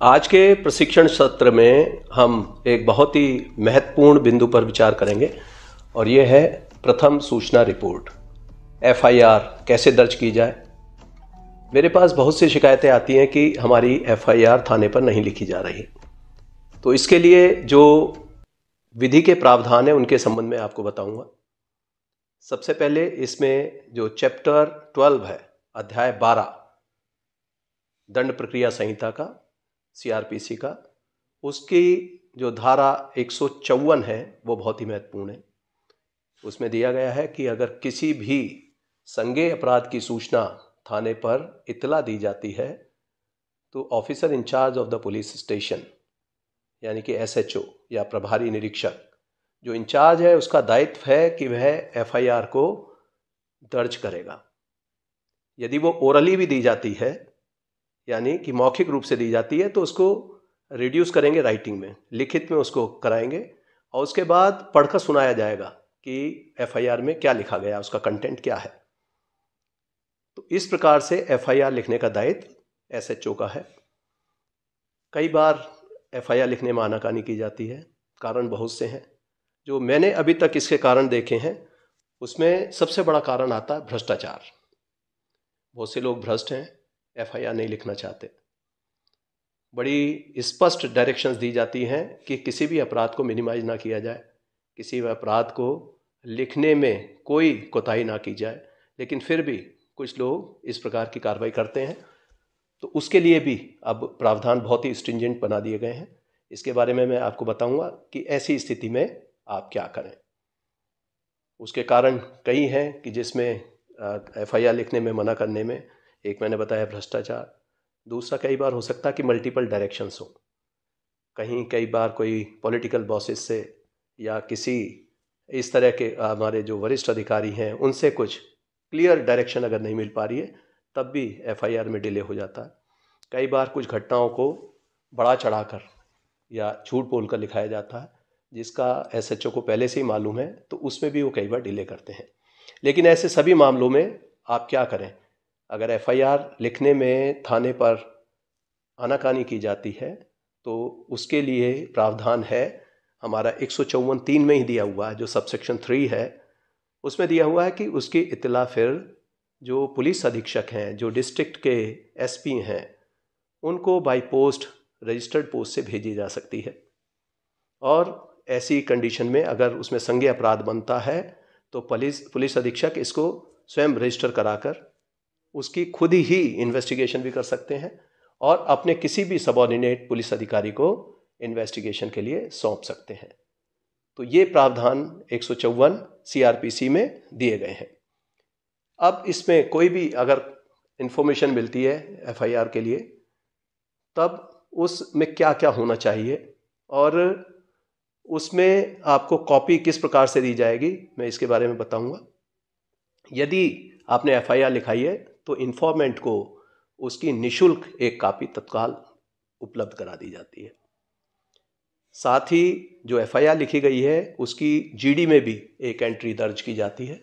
आज के प्रशिक्षण सत्र में हम एक बहुत ही महत्वपूर्ण बिंदु पर विचार करेंगे और ये है प्रथम सूचना रिपोर्ट। एफआईआर कैसे दर्ज की जाए। मेरे पास बहुत सी शिकायतें आती हैं कि हमारी एफआईआर थाने पर नहीं लिखी जा रही, तो इसके लिए जो विधि के प्रावधान हैं उनके संबंध में आपको बताऊंगा। सबसे पहले इसमें जो चैप्टर 12 है, अध्याय 12 दंड प्रक्रिया संहिता का, सीआरपीसी का, उसकी जो धारा 154 है वो बहुत ही महत्वपूर्ण है। उसमें दिया गया है कि अगर किसी भी संज्ञेय अपराध की सूचना थाने पर इतला दी जाती है तो officer in-charge of the police station यानी कि एसएचओ या प्रभारी निरीक्षक जो इंचार्ज है उसका दायित्व है कि वह एफआईआर को दर्ज करेगा। यदि वो ओरली भी दी जाती है यानी कि मौखिक रूप से दी जाती है तो उसको रिड्यूस करेंगे राइटिंग में, लिखित में उसको कराएंगे और उसके बाद पढ़कर सुनाया जाएगा कि एफआईआर में क्या लिखा गया, उसका कंटेंट क्या है। तो इस प्रकार से एफआईआर लिखने का दायित्व एसएचओ का है। कई बार एफआईआर लिखने में आनाकानी की जाती है, कारण बहुत से हैं। जो मैंने अभी तक इसके कारण देखे हैं उसमें सबसे बड़ा कारण आता है भ्रष्टाचार। बहुत से लोग भ्रष्ट हैं, एफआईआर नहीं लिखना चाहते। बड़ी स्पष्ट डायरेक्शंस दी जाती हैं कि किसी भी अपराध को मिनिमाइज ना किया जाए, किसी भी अपराध को लिखने में कोई कोताही ना की जाए, लेकिन फिर भी कुछ लोग इस प्रकार की कार्रवाई करते हैं। तो उसके लिए भी अब प्रावधान बहुत ही स्ट्रिंजेंट बना दिए गए हैं। इसके बारे में मैं आपको बताऊंगा कि ऐसी स्थिति में आप क्या करें। उसके कारण कई हैं कि जिसमें एफआईआर लिखने में मना करने में, एक मैंने बताया भ्रष्टाचार, दूसरा कई बार हो सकता है कि मल्टीपल डायरेक्शंस हो। कई बार कोई पॉलिटिकल बॉसेस से या किसी इस तरह के हमारे जो वरिष्ठ अधिकारी हैं उनसे कुछ क्लियर डायरेक्शन अगर नहीं मिल पा रही है तब भी एफआईआर में डिले हो जाता है। कई बार कुछ घटनाओं को बढ़ा चढ़ाकर या झूठ बोलकर लिखाया जाता है जिसका एसएचओ को पहले से ही मालूम है, तो उसमें भी वो कई बार डिले करते हैं। लेकिन ऐसे सभी मामलों में आप क्या करें। अगर एफआईआर लिखने में थाने पर आनाकानी की जाती है तो उसके लिए प्रावधान है हमारा 154(3) में ही दिया हुआ है, जो सबसेक्शन 3 है उसमें दिया हुआ है कि उसकी इत्तला फिर जो पुलिस अधीक्षक हैं, जो डिस्ट्रिक्ट के एसपी हैं, उनको बाय पोस्ट, रजिस्टर्ड पोस्ट से भेजी जा सकती है। और ऐसी कंडीशन में अगर उसमें संज्ञेय अपराध बनता है तो पुलिस अधीक्षक इसको स्वयं रजिस्टर कराकर उसकी खुद ही इन्वेस्टिगेशन भी कर सकते हैं और अपने किसी भी सबऑर्डिनेट पुलिस अधिकारी को इन्वेस्टिगेशन के लिए सौंप सकते हैं। तो ये प्रावधान 154 सीआरपीसी में दिए गए हैं। अब इसमें कोई भी अगर इंफॉर्मेशन मिलती है एफआईआर के लिए तब उसमें क्या क्या होना चाहिए और उसमें आपको कॉपी किस प्रकार से दी जाएगी, मैं इसके बारे में बताऊंगा। यदि आपने एफआईआर लिखाई है तो इन्फॉर्मेंट को उसकी निशुल्क एक कॉपी तत्काल उपलब्ध करा दी जाती है। साथ ही जो एफआईआर लिखी गई है उसकी जीडी में भी एक एंट्री दर्ज की जाती है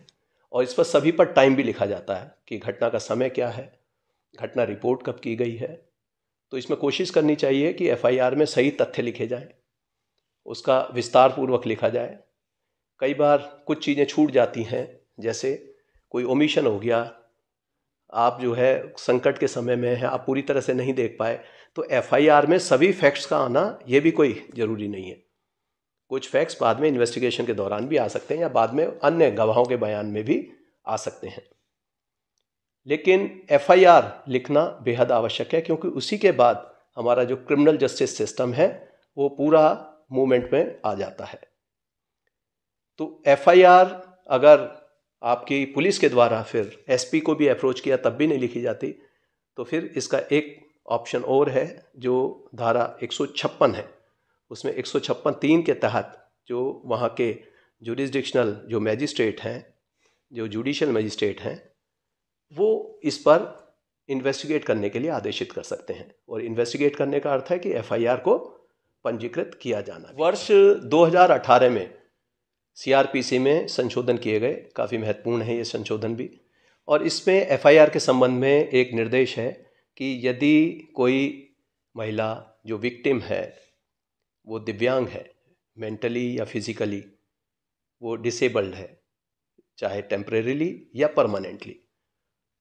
और इस पर सभी पर टाइम भी लिखा जाता है कि घटना का समय क्या है, घटना रिपोर्ट कब की गई है। तो इसमें कोशिश करनी चाहिए कि एफआईआर में सही तथ्य लिखे जाएं, उसका विस्तार पूर्वक लिखा जाए। कई बार कुछ चीज़ें छूट जाती हैं, जैसे कोई ओमिशन हो गया, आप जो है संकट के समय में है, आप पूरी तरह से नहीं देख पाए, तो एफआईआर में सभी फैक्ट्स का आना ये भी कोई ज़रूरी नहीं है। कुछ फैक्ट्स बाद में इन्वेस्टिगेशन के दौरान भी आ सकते हैं या बाद में अन्य गवाहों के बयान में भी आ सकते हैं। लेकिन एफआईआर लिखना बेहद आवश्यक है क्योंकि उसी के बाद हमारा जो क्रिमिनल जस्टिस सिस्टम है वो पूरा मूवमेंट में आ जाता है। तो एफआईआर अगर आपकी पुलिस के द्वारा फिर एसपी को भी अप्रोच किया तब भी नहीं लिखी जाती, तो फिर इसका एक ऑप्शन और है जो धारा 156 है, उसमें 156(3) के तहत जो वहाँ के जुरिस्डिक्शनल जो मैजिस्ट्रेट हैं, जो जुडिशियल मैजिस्ट्रेट हैं, वो इस पर इन्वेस्टिगेट करने के लिए आदेशित कर सकते हैं। और इन्वेस्टिगेट करने का अर्थ है कि एफआईआर को पंजीकृत किया जाना। वर्ष 2018 में सीआरपीसी में संशोधन किए गए, काफ़ी महत्वपूर्ण है ये संशोधन भी। और इसमें एफआईआर के संबंध में एक निर्देश है कि यदि कोई महिला जो विक्टिम है वो दिव्यांग है, मेंटली या फिजिकली वो डिसेबल्ड है, चाहे टेम्परेरीली या परमानेंटली,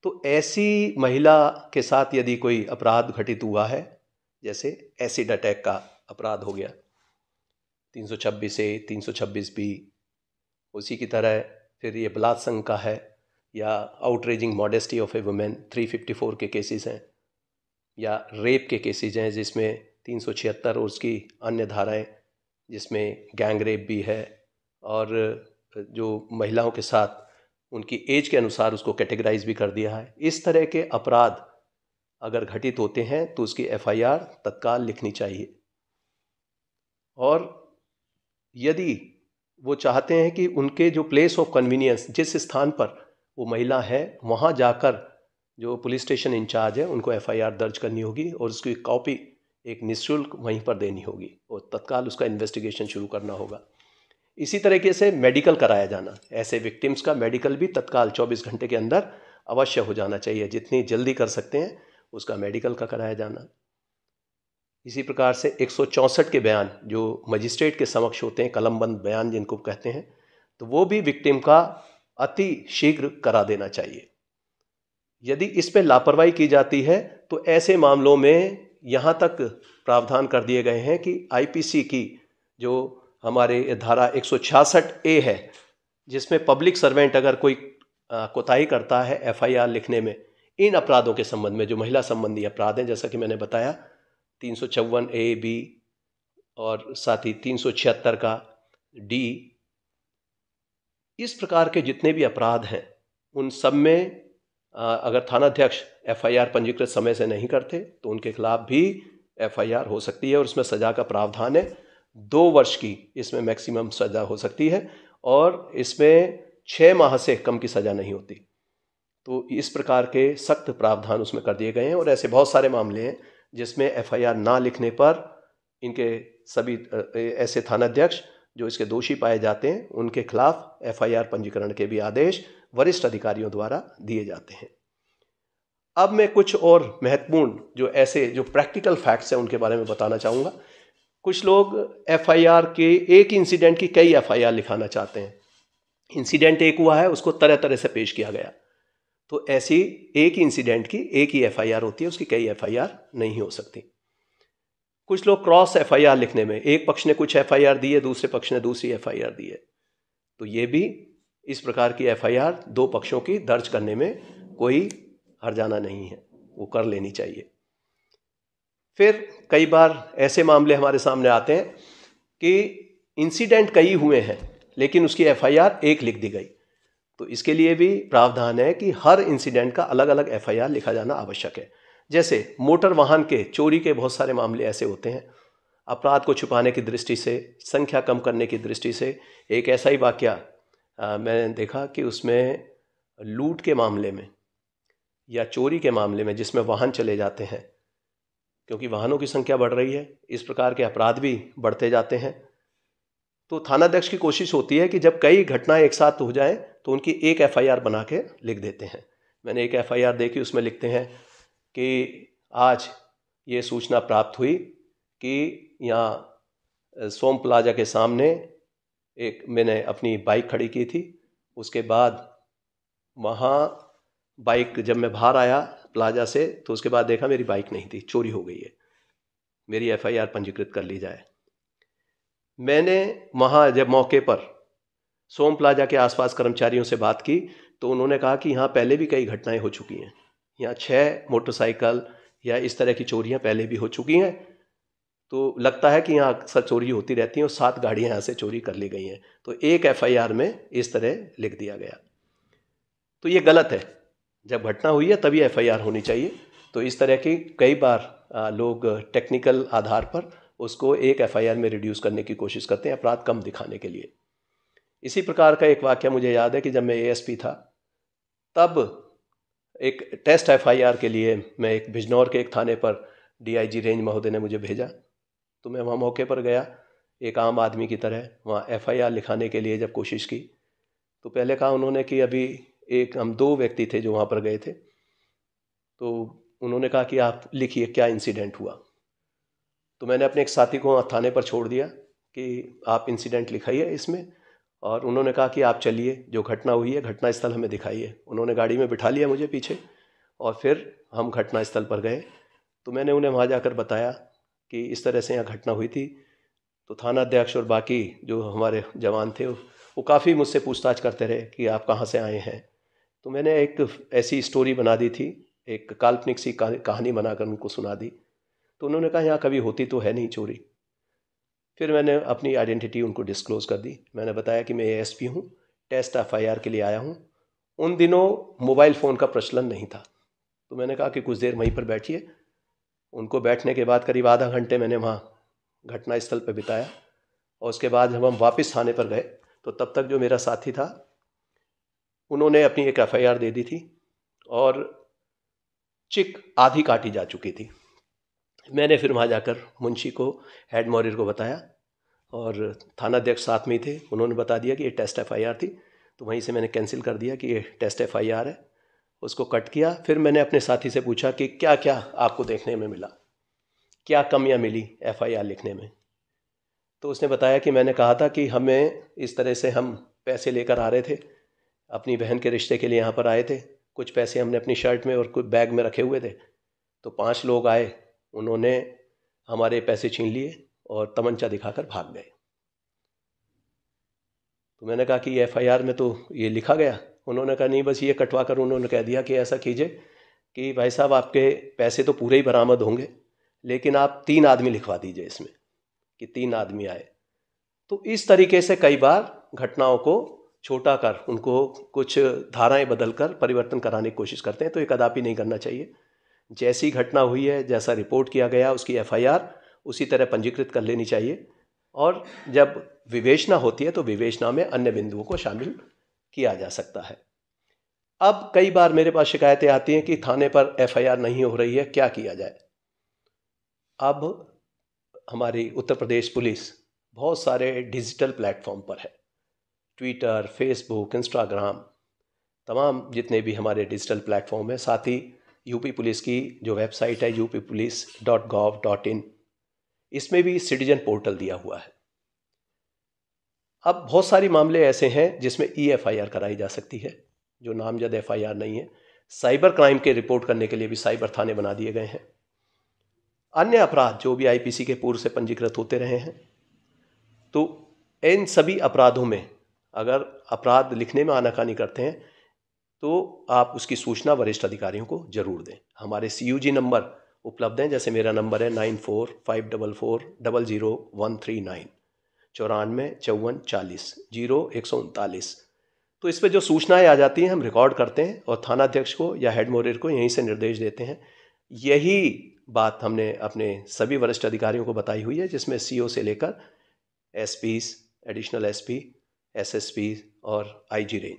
तो ऐसी महिला के साथ यदि कोई अपराध घटित हुआ है, जैसे एसिड अटैक का अपराध हो गया 326A 326B, उसी की तरह फिर ये बलात्संग का है, या outraging modesty of A women 354 के केसेस हैं, या रेप के केसेस हैं जिसमें 376 और उसकी अन्य धाराएं जिसमें गैंग रेप भी है, और जो महिलाओं के साथ उनकी एज के अनुसार उसको कैटेगराइज भी कर दिया है। इस तरह के अपराध अगर घटित होते हैं तो उसकी FIR तत्काल लिखनी चाहिए। और यदि वो चाहते हैं कि उनके जो प्लेस ऑफ कन्वीनियंस, जिस स्थान पर वो महिला है वहाँ जाकर जो पुलिस स्टेशन इंचार्ज है उनको FIR दर्ज करनी होगी और उसकी कॉपी एक निःशुल्क वहीं पर देनी होगी और तत्काल उसका इन्वेस्टिगेशन शुरू करना होगा। इसी तरीके से मेडिकल कराया जाना, ऐसे विक्टिम्स का मेडिकल भी तत्काल 24 घंटे के अंदर अवश्य हो जाना चाहिए, जितनी जल्दी कर सकते हैं उसका मेडिकल का कराया जाना। इसी प्रकार से 164 के बयान जो मजिस्ट्रेट के समक्ष होते हैं, कलमबंद बयान जिनको कहते हैं, तो वो भी विक्टिम का अति शीघ्र करा देना चाहिए। यदि इस पे लापरवाही की जाती है तो ऐसे मामलों में यहाँ तक प्रावधान कर दिए गए हैं कि IPC की जो हमारे धारा 166A है, जिसमें पब्लिक सर्वेंट अगर कोई कोताही करता है FIR लिखने में इन अपराधों के संबंध में, जो महिला संबंधी अपराध हैं, जैसा कि मैंने बताया 354A-B और साथ ही 376 का D, इस प्रकार के जितने भी अपराध हैं उन सब में अगर थानाध्यक्ष FIR पंजीकृत समय से नहीं करते तो उनके खिलाफ भी FIR हो सकती है और उसमें सजा का प्रावधान है 2 वर्ष की, इसमें मैक्सिमम सजा हो सकती है और इसमें 6 माह से कम की सजा नहीं होती। तो इस प्रकार के सख्त प्रावधान उसमें कर दिए गए हैं और ऐसे बहुत सारे मामले हैं जिसमें FIR ना लिखने पर इनके सभी ऐसे थानाध्यक्ष जो इसके दोषी पाए जाते हैं उनके खिलाफ FIR पंजीकरण के भी आदेश वरिष्ठ अधिकारियों द्वारा दिए जाते हैं। अब मैं कुछ और महत्वपूर्ण जो ऐसे जो प्रैक्टिकल फैक्ट्स हैं उनके बारे में बताना चाहूँगा। कुछ लोग FIR के एक इंसिडेंट की कई FIR लिखाना चाहते हैं। इंसिडेंट एक हुआ है, उसको तरह तरह से पेश किया गया, तो ऐसी एक इंसिडेंट की एक ही FIR होती है, उसकी कई FIR नहीं हो सकती। कुछ लोग क्रॉस FIR लिखने में एक पक्ष ने कुछ FIR दी है, दूसरे पक्ष ने दूसरी FIR दी है, तो ये भी इस प्रकार की FIR 2 पक्षों की दर्ज करने में कोई हर्जाना नहीं है, वो कर लेनी चाहिए। फिर कई बार ऐसे मामले हमारे सामने आते हैं कि इंसिडेंट कई हुए हैं लेकिन उसकी FIR एक लिख दी गई, तो इसके लिए भी प्रावधान है कि हर इंसिडेंट का अलग अलग FIR लिखा जाना आवश्यक है। जैसे मोटर वाहन के चोरी के बहुत सारे मामले ऐसे होते हैं, अपराध को छुपाने की दृष्टि से, संख्या कम करने की दृष्टि से एक ऐसा ही वाकया मैंने देखा कि उसमें लूट के मामले में या चोरी के मामले में जिसमें वाहन चले जाते हैं, क्योंकि वाहनों की संख्या बढ़ रही है, इस प्रकार के अपराध भी बढ़ते जाते हैं, तो थानाध्यक्ष की कोशिश होती है कि जब कई घटनाएं एक साथ हो जाएं तो उनकी एक FIR बना के लिख देते हैं। मैंने एक FIR देखी, उसमें लिखते हैं कि आज ये सूचना प्राप्त हुई कि यहाँ सोम प्लाजा के सामने एक मैंने अपनी बाइक खड़ी की थी, उसके बाद वहाँ बाइक जब मैं बाहर आया प्लाजा से तो उसके बाद देखा मेरी बाइक नहीं थी, चोरी हो गई है, मेरी FIR पंजीकृत कर ली जाए। मैंने वहाँ जब मौके पर सोम प्लाजा के आसपास कर्मचारियों से बात की तो उन्होंने कहा कि यहाँ पहले भी कई घटनाएं हो चुकी हैं, यहाँ 6 मोटरसाइकिल या इस तरह की चोरियाँ पहले भी हो चुकी हैं, तो लगता है कि यहाँ अक्सर चोरी होती रहती हैं और 7 गाड़ियाँ यहाँ से चोरी कर ली गई हैं, तो एक FIR में इस तरह लिख दिया गया। तो ये गलत है, जब घटना हुई है तभी FIR होनी चाहिए। तो इस तरह की कई बार लोग टेक्निकल आधार पर उसको एक FIR में रिड्यूस करने की कोशिश करते हैं, अपराध कम दिखाने के लिए। इसी प्रकार का एक वाक़या मुझे याद है कि जब मैं ASP था तब एक टेस्ट FIR के लिए मैं एक बिजनौर के एक थाने पर DIG रेंज महोदय ने मुझे भेजा, तो मैं वहाँ मौके पर गया एक आम आदमी की तरह। वहाँ FIR लिखाने के लिए जब कोशिश की तो पहले कहा उन्होंने कि अभी हम 2 व्यक्ति थे जो वहाँ पर गए थे, तो उन्होंने कहा कि आप लिखिए क्या इंसिडेंट हुआ। तो मैंने अपने एक साथी को थाने पर छोड़ दिया कि आप इंसिडेंट लिखाइए इसमें, और उन्होंने कहा कि आप चलिए, जो घटना हुई है घटना स्थल हमें दिखाइए। उन्होंने गाड़ी में बिठा लिया मुझे पीछे, और फिर हम घटना स्थल पर गए। तो मैंने उन्हें वहाँ जाकर बताया कि इस तरह से यहाँ घटना हुई थी। तो थाना अध्यक्ष और बाकी जो हमारे जवान थे वो काफ़ी मुझसे पूछताछ करते रहे कि आप कहाँ से आए हैं। तो मैंने एक ऐसी स्टोरी बना दी थी, एक काल्पनिक सी कहानी बनाकर उनको सुना दी। तो उन्होंने कहा यहाँ कभी होती तो है नहीं चोरी। फिर मैंने अपनी आइडेंटिटी उनको डिस्क्लोज़ कर दी। मैंने बताया कि मैं एएसपी हूँ, टेस्ट एफआईआर के लिए आया हूँ। उन दिनों मोबाइल फ़ोन का प्रचलन नहीं था। तो मैंने कहा कि कुछ देर वहीं पर बैठिए। उनको बैठने के बाद करीब आधा घंटे मैंने वहाँ घटना स्थल पर बिताया, और उसके बाद जब हम वापस थाने पर गए तो तब तक जो मेरा साथी था उन्होंने अपनी एक एफआईआर दे दी थी, और चिक आधी काटी जा चुकी थी। मैंने फिर वहाँ जाकर मुंशी को, हेड मोरियर को बताया, और थाना अध्यक्ष साथ में ही थे। उन्होंने बता दिया कि ये टेस्ट एफआईआर थी। तो वहीं से मैंने कैंसिल कर दिया कि ये टेस्ट एफआईआर है, उसको कट किया। फिर मैंने अपने साथी से पूछा कि क्या क्या आपको देखने में मिला, क्या कमियां मिली एफआईआर लिखने में। तो उसने बताया कि मैंने कहा था कि हमें इस तरह से हम पैसे लेकर आ रहे थे, अपनी बहन के रिश्ते के लिए यहाँ पर आए थे। कुछ पैसे हमने अपनी शर्ट में और कुछ बैग में रखे हुए थे। तो 5 लोग आए, उन्होंने हमारे पैसे छीन लिए और तमंचा दिखाकर भाग गए। तो मैंने कहा कि एफआईआर में तो ये लिखा गया। उन्होंने कहा नहीं, बस ये कटवा कर उन्होंने कह दिया कि ऐसा कीजिए कि भाई साहब आपके पैसे तो पूरे ही बरामद होंगे, लेकिन आप 3 आदमी लिखवा दीजिए इसमें कि 3 आदमी आए। तो इस तरीके से कई बार घटनाओं को छोटा कर उनको कुछ धाराएं बदलकर परिवर्तन कराने की कोशिश करते हैं। तो ये कदापि नहीं करना चाहिए। जैसी घटना हुई है, जैसा रिपोर्ट किया गया, उसकी एफआईआर उसी तरह पंजीकृत कर लेनी चाहिए, और जब विवेचना होती है तो विवेचना में अन्य बिंदुओं को शामिल किया जा सकता है। अब कई बार मेरे पास शिकायतें आती हैं कि थाने पर एफआईआर नहीं हो रही है, क्या किया जाए। अब हमारी उत्तर प्रदेश पुलिस बहुत सारे डिजिटल प्लेटफॉर्म पर है, ट्विटर, फेसबुक, इंस्टाग्राम, तमाम जितने भी हमारे डिजिटल प्लेटफॉर्म है। साथ ही यूपी पुलिस की जो वेबसाइट है uppolice.gov.in, इसमें भी सिटीजन पोर्टल दिया हुआ है। अब बहुत सारी मामले ऐसे हैं जिसमें EFIR कराई जा सकती है, जो नामजद FIR नहीं है। साइबर क्राइम के रिपोर्ट करने के लिए भी साइबर थाने बना दिए गए हैं। अन्य अपराध जो भी IPC के पूर्व से पंजीकृत होते रहे हैं, तो इन सभी अपराधों में अगर अपराध लिखने में आनाकानी करते हैं तो आप उसकी सूचना वरिष्ठ अधिकारियों को जरूर दें। हमारे CUG नंबर उपलब्ध हैं, जैसे मेरा नंबर है 9454400139 9454400139। तो इस पर जो सूचनाएं आ जाती हैं हम रिकॉर्ड करते हैं और थाना अध्यक्ष को या हेड मोरियर को यहीं से निर्देश देते हैं। यही बात हमने अपने सभी वरिष्ठ अधिकारियों को बताई हुई है, जिसमें CO से लेकर SPs, एडिशनल SP, SSP और IG रेंज,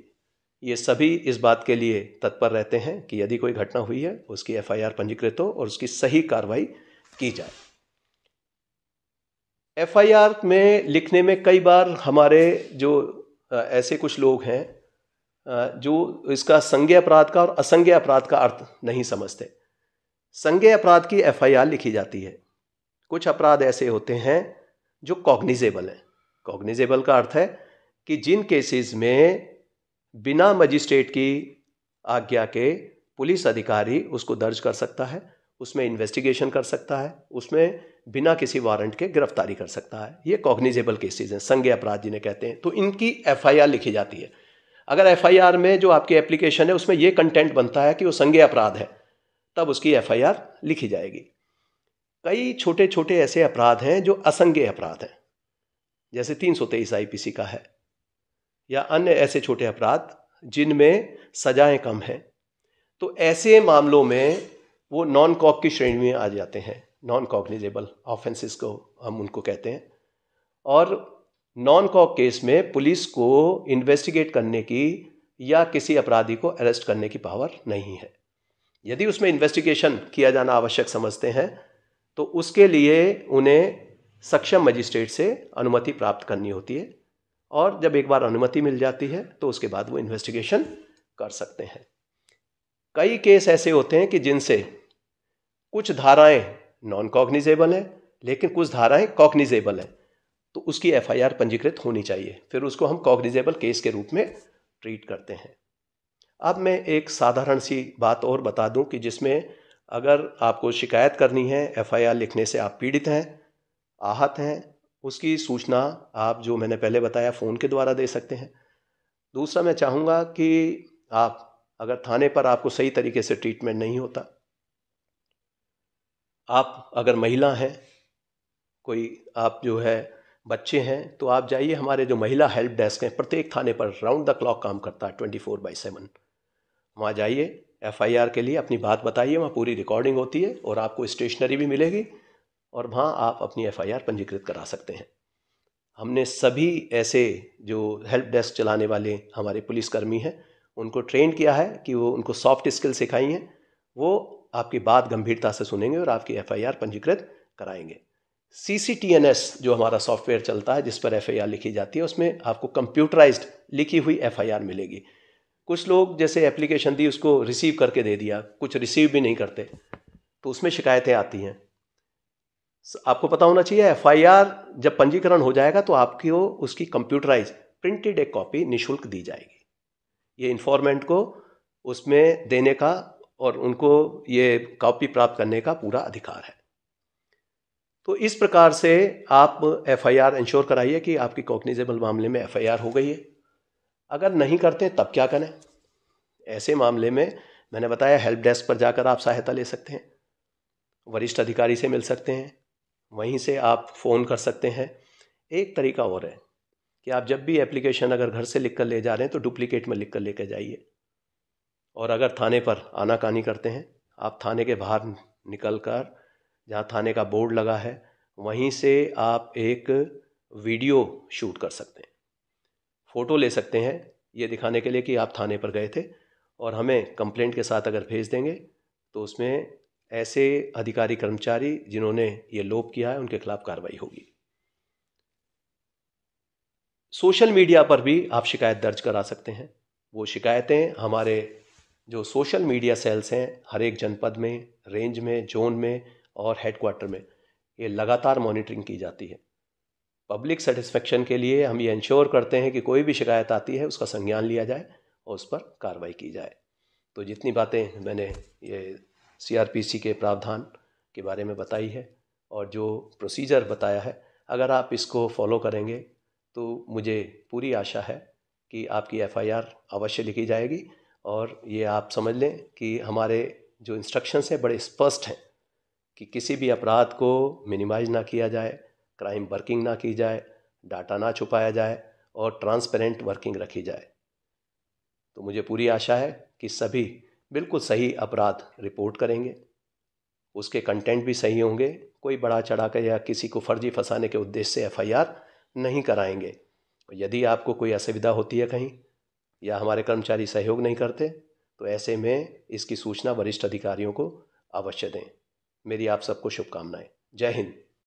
ये सभी इस बात के लिए तत्पर रहते हैं कि यदि कोई घटना हुई है उसकी FIR पंजीकृत हो और उसकी सही कार्रवाई की जाए। FIR में लिखने में कई बार हमारे जो ऐसे कुछ लोग हैं जो इसका संज्ञेय अपराध का और असंज्ञेय अपराध का अर्थ नहीं समझते। संज्ञेय अपराध की FIR लिखी जाती है। कुछ अपराध ऐसे होते हैं जो कॉग्निजेबल हैं। कॉग्निजेबल का अर्थ है कि जिन केसेस में बिना मजिस्ट्रेट की आज्ञा के पुलिस अधिकारी उसको दर्ज कर सकता है, उसमें इन्वेस्टिगेशन कर सकता है, उसमें बिना किसी वारंट के गिरफ्तारी कर सकता है। ये कॉग्निजेबल केसेस हैं, संज्ञेय अपराध जिन्हें कहते हैं। तो इनकी FIR लिखी जाती है। अगर FIR में जो आपकी एप्लीकेशन है उसमें ये कंटेंट बनता है कि वो संज्ञेय अपराध है, तब उसकी FIR लिखी जाएगी। कई छोटे छोटे ऐसे अपराध हैं जो असंज्ञेय अपराध हैं, जैसे 323 IPC का है, या अन्य ऐसे छोटे अपराध जिनमें सजाएं कम हैं। तो ऐसे मामलों में वो नॉन कॉग की श्रेणी में आ जाते हैं। नॉन कॉग्निजेबल ऑफेंसेस को हम उनको कहते हैं। और नॉन कॉग केस में पुलिस को इन्वेस्टिगेट करने की या किसी अपराधी को अरेस्ट करने की पावर नहीं है। यदि उसमें इन्वेस्टिगेशन किया जाना आवश्यक समझते हैं तो उसके लिए उन्हें सक्षम मजिस्ट्रेट से अनुमति प्राप्त करनी होती है, और जब एक बार अनुमति मिल जाती है तो उसके बाद वो इन्वेस्टिगेशन कर सकते हैं। कई केस ऐसे होते हैं कि जिनसे कुछ धाराएं नॉन कॉग्निजेबल हैं लेकिन कुछ धाराएं कॉग्निजेबल हैं, तो उसकी एफआईआर पंजीकृत होनी चाहिए, फिर उसको हम कॉग्निजेबल केस के रूप में ट्रीट करते हैं। अब मैं एक साधारण सी बात और बता दूं कि जिसमें अगर आपको शिकायत करनी है, एफआईआर लिखने से आप पीड़ित हैं, आहत हैं, उसकी सूचना आप जो मैंने पहले बताया फ़ोन के द्वारा दे सकते हैं। दूसरा मैं चाहूँगा कि आप अगर थाने पर आपको सही तरीके से ट्रीटमेंट नहीं होता, आप अगर महिला हैं, कोई आप जो है बच्चे हैं, तो आप जाइए, हमारे जो महिला हेल्प डेस्क हैं प्रत्येक थाने पर राउंड द क्लॉक काम करता है 24/7। वहाँ जाइए, एफआईआर के लिए अपनी बात बताइए, वहाँ पूरी रिकॉर्डिंग होती है और आपको स्टेशनरी भी मिलेगी और वहाँ आप अपनी एफआईआर पंजीकृत करा सकते हैं। हमने सभी ऐसे जो हेल्प डेस्क चलाने वाले हमारे पुलिसकर्मी हैं उनको ट्रेन किया है कि वो उनको सॉफ्ट स्किल सिखाई हैं, वो आपकी बात गंभीरता से सुनेंगे और आपकी एफआईआर पंजीकृत कराएंगे। CCTNS जो हमारा सॉफ्टवेयर चलता है जिस पर एफआईआर लिखी जाती है, उसमें आपको कंप्यूटराइज्ड लिखी हुई एफआईआर मिलेगी। कुछ लोग जैसे एप्लीकेशन दी उसको रिसीव करके दे दिया, कुछ रिसीव भी नहीं करते, तो उसमें शिकायतें आती हैं। आपको पता होना चाहिए एफआईआर जब पंजीकरण हो जाएगा तो आपको उसकी कंप्यूटराइज प्रिंटेड एक कॉपी निःशुल्क दी जाएगी। ये इन्फॉर्मेंट को उसमें देने का और उनको ये कॉपी प्राप्त करने का पूरा अधिकार है। तो इस प्रकार से आप एफआईआर इंश्योर कराइए कि आपकी कॉग्निजेबल मामले में एफआईआर हो गई है। अगर नहीं करते तब क्या करें? ऐसे मामले में मैंने बताया हेल्प डेस्क पर जाकर आप सहायता ले सकते हैं, वरिष्ठ अधिकारी से मिल सकते हैं, वहीं से आप फ़ोन कर सकते हैं। एक तरीका और है कि आप जब भी एप्लीकेशन अगर घर से लिख कर ले जा रहे हैं तो डुप्लीकेट में लिख कर लेकर जाइए, और अगर थाने पर आनाकानी करते हैं, आप थाने के बाहर निकल कर जहाँ थाने का बोर्ड लगा है वहीं से आप एक वीडियो शूट कर सकते हैं, फ़ोटो ले सकते हैं ये दिखाने के लिए कि आप थाने पर गए थे, और हमें कंप्लेंट के साथ अगर भेज देंगे तो उसमें ऐसे अधिकारी कर्मचारी जिन्होंने ये लोप किया है उनके खिलाफ कार्रवाई होगी। सोशल मीडिया पर भी आप शिकायत दर्ज करा सकते हैं। वो शिकायतें हमारे जो सोशल मीडिया सेल्स हैं हर एक जनपद में, रेंज में, जोन में और हेडक्वार्टर में, ये लगातार मॉनिटरिंग की जाती है। पब्लिक सेटिस्फेक्शन के लिए हम ये इंश्योर करते हैं कि कोई भी शिकायत आती है उसका संज्ञान लिया जाए और उस पर कार्रवाई की जाए। तो जितनी बातें मैंने ये CRPC के प्रावधान के बारे में बताई है और जो प्रोसीजर बताया है, अगर आप इसको फॉलो करेंगे तो मुझे पूरी आशा है कि आपकी एफआईआर अवश्य लिखी जाएगी। और ये आप समझ लें कि हमारे जो इंस्ट्रक्शंस हैं बड़े स्पष्ट हैं कि किसी भी अपराध को मिनिमाइज ना किया जाए, क्राइम वर्किंग ना की जाए, डाटा ना छुपाया जाए और ट्रांसपेरेंट वर्किंग रखी जाए। तो मुझे पूरी आशा है कि सभी बिल्कुल सही अपराध रिपोर्ट करेंगे, उसके कंटेंट भी सही होंगे, कोई बढ़ा चढ़ा कर या किसी को फर्जी फंसाने के उद्देश्य से एफआईआर नहीं कराएंगे। यदि आपको कोई असुविधा होती है कहीं या हमारे कर्मचारी सहयोग नहीं करते तो ऐसे में इसकी सूचना वरिष्ठ अधिकारियों को अवश्य दें। मेरी आप सबको शुभकामनाएं। जय हिंद।